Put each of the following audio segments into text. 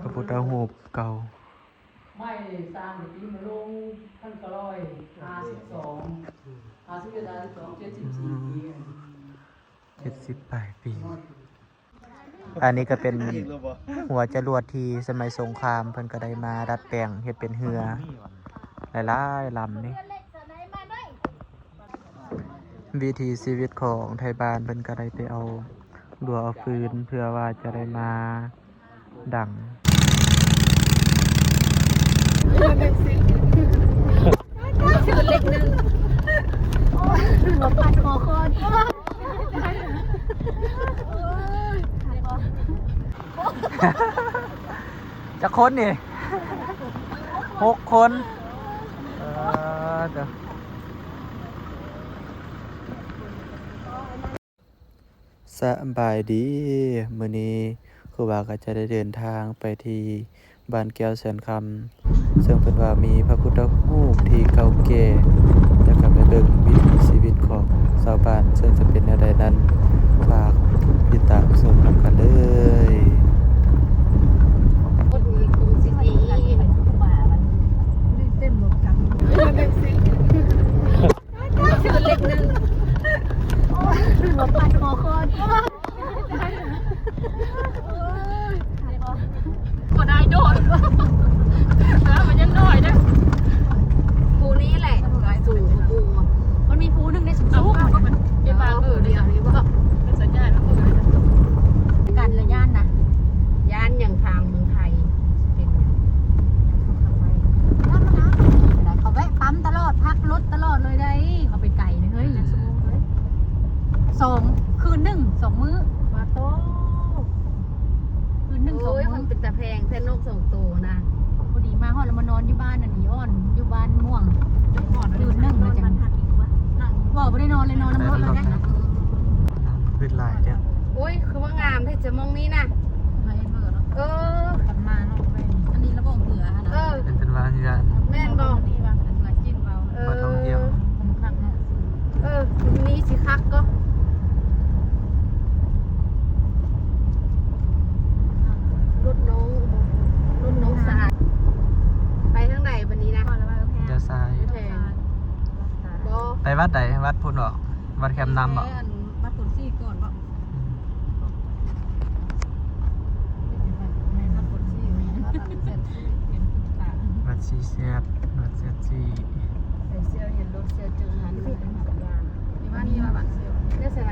พระพุทธรูปเก่าไม่สร้างในปีมาลง1952 74 ปี78 ปีอันนี้ก็เป็นหัวจรวดที่สมัยสงครามเพิ่นก็ได้มาดัดแปลงเฮ็ดเป็นเรือหลายๆลำนี่วิถีชีวิตของไทยบ้านเพิ่นก็ได้ไปเอาดัวเอาฟืนเพื่อว่าจะได้มาดังชื่อเล็กนึงหัวปัดคอคอนจะคนนี่6 คนสบายดีมื้อนี้ครูบาก็จะได้เดินทางไปที่บ้านแก้วแสนคำซึ่งเพิ่นว่ามีพระพุทธรูปที่เก่าแก่แล้วก็ไปเบิ่งวิถีชีวิตของชาวบ้านซึ่งจะเป็นแนวใดนั้นฝากติดตามชมกันเลยคนนี้คงสิดีมามันเต็มหมดกันชื่อเล็กนึงหัวปัดคอคอนก็ได้โดดแล้วมันยังน้อยนะภูนี้แหละสูงภูมันมีภูนึงในสูงก็มันเป็นบางเดียวนี้ก็เป็นสัญญาณนะกันระยะนะย่านอย่างทางเมืองไทยเป็นเขาแวะปั๊มตลอดพักรถตลอดเลยได้เขาไปไก่เลยเฮ้ย2 คืน 1 2 มื้อมาโตคืน 1 2 มื้อมันเป็นตะแพงแท่นก2 ตัวนะพอดีมาฮอดแล้วมานอนอยู่บ้านน่ะนี่อ้อนอยู่บ้านม่วงคืน 1เลยจังว่าบ่ได้นอนเลยนอนน้ำรถเลยนะขึ้นลายเด้อโอ้ยคือว่างามแท้จะมองนี้นะกันมาเนาะอันนี้ระบบเบื่อนะเป็นว่าที่นั่นแม่นบ่นี่ว่าเหมือนจิ้นเบามาท่องเที่ยวคักเนาะนี้สิคักก็รถน้องสะอาดไปทางไหนวันนี้นะเดี๋ยวซ้ายไปวัดใดวัดพุ่นบ่วัดแคมน้ำบ่วัดผลซี่ก่อนบ่วัดซีเซียบวัดเซียซีเซียวเห็นรถเซียวจึงหันไปทางสัญญาณนี่ว่านี่ว่าบัตรเซียวเรียกอะไร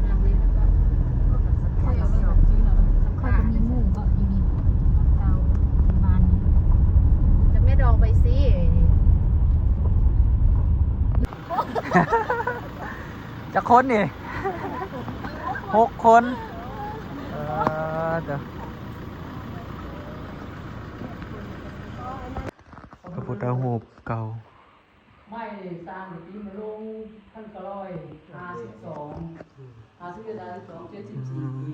หลังนี้แล้วก็ค่อยเอาไปออกซื้อแล้วค่อยมีหมู่ก็อยู่นี่ดาวบ้านนี่จะไม่ดองไปซิจะคนนี่6 คนเดี๋ยวพระพุทธรูปเก่าไม่สร้างในปีมาลง1952 74 ปี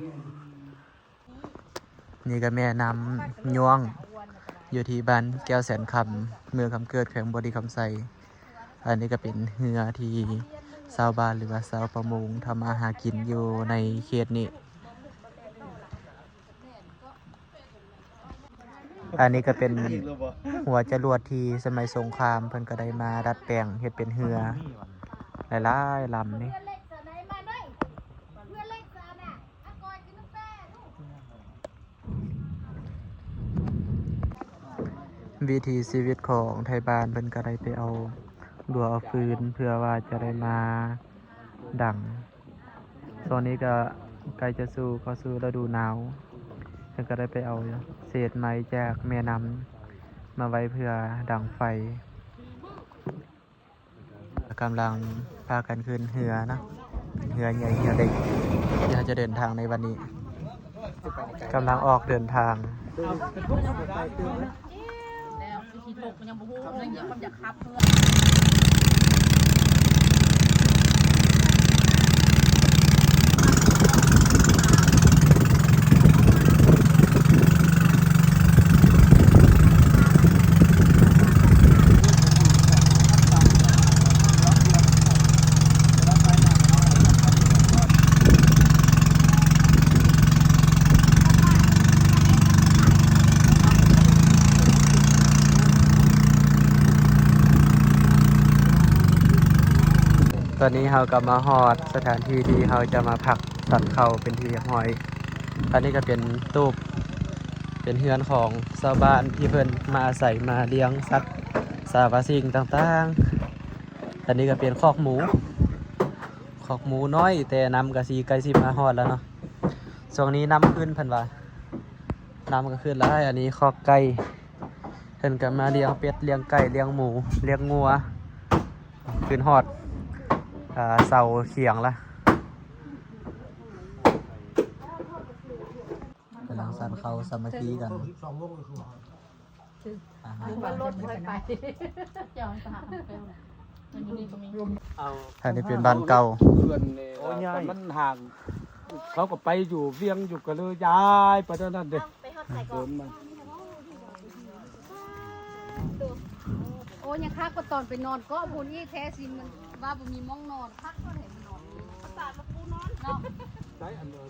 นี่ก็แม่น้ำยวงอยู่ที่บ้านแก้วแสนคำเมืองคำเกิดแขวงบดีคำไซอันนี้ก็เป็นเรือที่ชาวบ้านหรือว่าชาวประมงทำอาหากินอยู่ในเขตนี้อันนี้ก็เป็นหัวจรวดที่สมัยสงครามเพิ่นก็ได้มาดัดแปลงเฮ็ดเป็นเรือหลายๆลำนี่วิถีชีวิตของไทยบ้านเพิ่นก็ได้ไปเอาดัวเอาฟืนเพื่อว่าจะได้มาดังตอนนี้ก็ใกล้จะเข้าสู่ฤดูหนาวเพิ่นก็ได้ไปเอาเศษไม้จากแม่น้ำมาไว้เพื่อดังไฟกำลังพากันขึ้นเรือนะเรือใหญ่เรือเด็กที่จะเดินทางในวันนี้กำลังออกเดินทางแล้วที่ตกมันยังบ่ฮู้เรื่องเยอะมันอยากขับเพื่อ อนนี้เราก็มาฮอดสถานที่ที่เราจะมาพักสันเขาเป็นที่เรียบร้อยอันนี้ก็เป็นตูบเป็นเฮือนของชาวบ้านที่เพิ่นมาอาศัยมาเลี้ยงสัตว์สารพัดสิ่งต่างๆอันนี้ก็เป็นคอกหมูน้อยแต่น้ำก็สีใกล้สิมาฮอดแล้วเนาะช่วงนี้น้ำขึ้นเพิ่นว่าน้ำก็ขึ้นแล้วอันนี้คอกไก่เพิ่นก็มาเลี้ยงเป็ดเลี้ยงไก่เลี้ยงหมูเลี้ยงงัวขึ้นฮอดเสาเขียงละกำลังสั่นเขาสามัคคีกัน มันรถไปไปเจ้าสหมันอยู่นี่ก็มี อันนี้เป็นบ้านเก่า เพื่อนเนี่ยแต่มันห่างเขาก็ไปอยู่เวียงอยู่กันเลยย้ายไปเท่านั้นเด็ก ไปฮอดใส่ก่ เดิ อน นมา โอ้ยังคักก็ตอนไปนอนก็พูนี่แท้สิมันว่าบ่มีม้องนอนคักก็เห็นนอนปราสาทมาปูนอนเนาะ ใช้อันเดียว